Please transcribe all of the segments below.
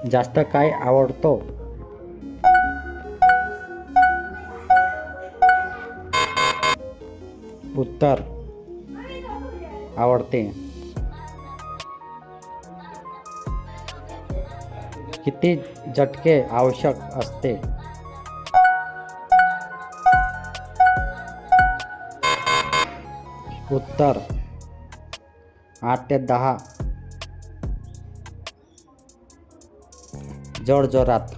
जास्त काय आवडतो? उत्तर आवडते. किती झटके आवश्यक असते? उत्तर 8 ते 10 जोरजोरात.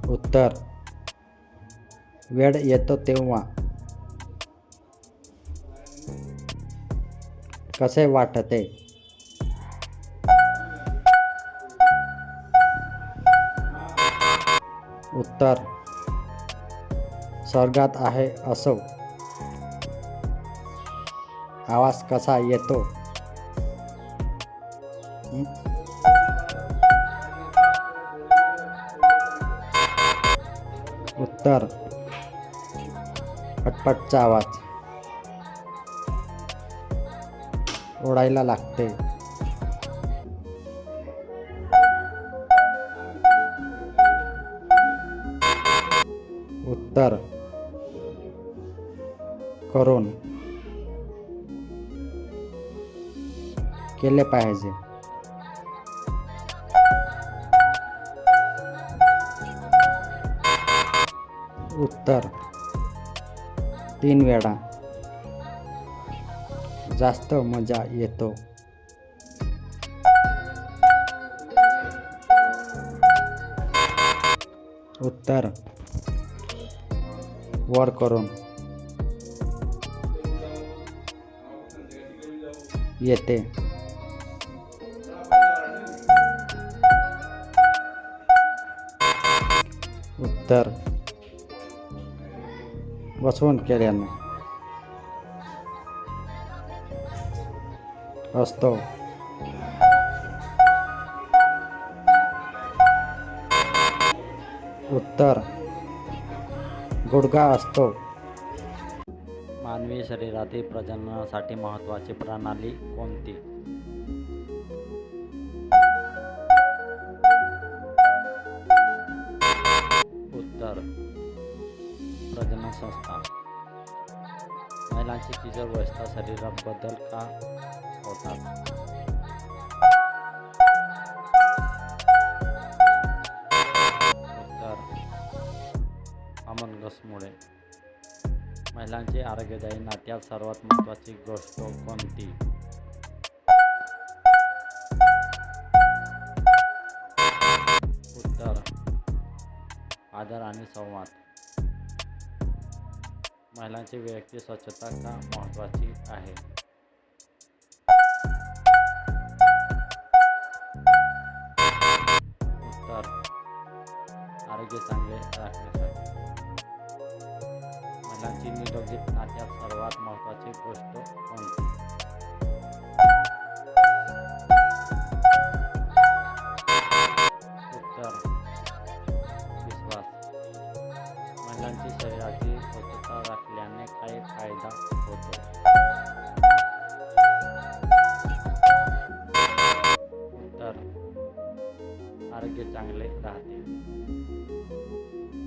उत्तर वेळ येतो तेव्हा. कसे वाटते? उत्तर स्वर्गात आहे असो. आवाज कसा येतो? उत्तर पटपटचा आवाज. ओढायला लागते. उत्तर करून केले पाहिजे. उत्तर 3 वेळा. जास्त मजा येतो. उत्तर वर करून येते. उत्तर बसवून केल्याने असतो. उत्तर गुडघा असतो. मानवी शरीरातील प्रजननासाठी महत्त्वाची प्रणाली कोणती? उत्तर प्रजनन संस्था. महिलांची किशोरावस्था शरीरात बदल का होतात? उत्तर हार्मोन्समुळे. महिलांची आरोग्यदायी नात्यात सर्वात महत्त्वाची गोष्ट कोणती? उत्तर आदर आणि संवाद. महिलांची वैयक्तिक स्वच्छता का महत्त्वाची आहे? उत्तर आरोग्य चांगले राखण्यासाठी. महिलांची निरोगी नात्यात सर्वात महत्त्वाची गोष्ट कोणती? उत्तर विश्वास. महिलांची शरीराची स्वच्छता राखल्याने काय फायदा होतो? उत्तर आरोग्य चांगले राहते.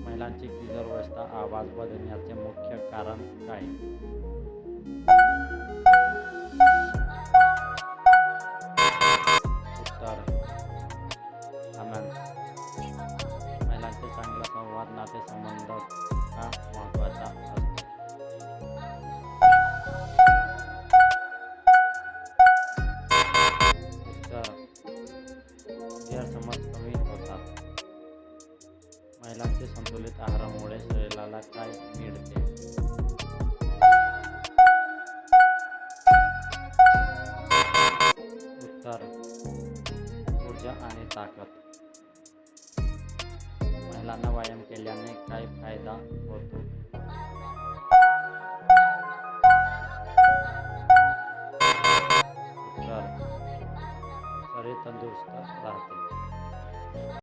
महिलांची किशोरावस्था आवाज बदलण्याचे मुख्य कारण काय? उत्तर हार्मोन्स. महिलांचे चांगला संवाद नातेसंबंध हा महत्त्वाचा असतो. उत्तर गैरसमज कमी होतात. महिलांचे संतुलित आहारामुळे शरीराला काय मिळते? उत्तर ऊर्जा आणि ताकद. महिलांना व्यायाम केल्याने काय फायदा होतो? उत्तर शरीर तंदुरुस्त राहते.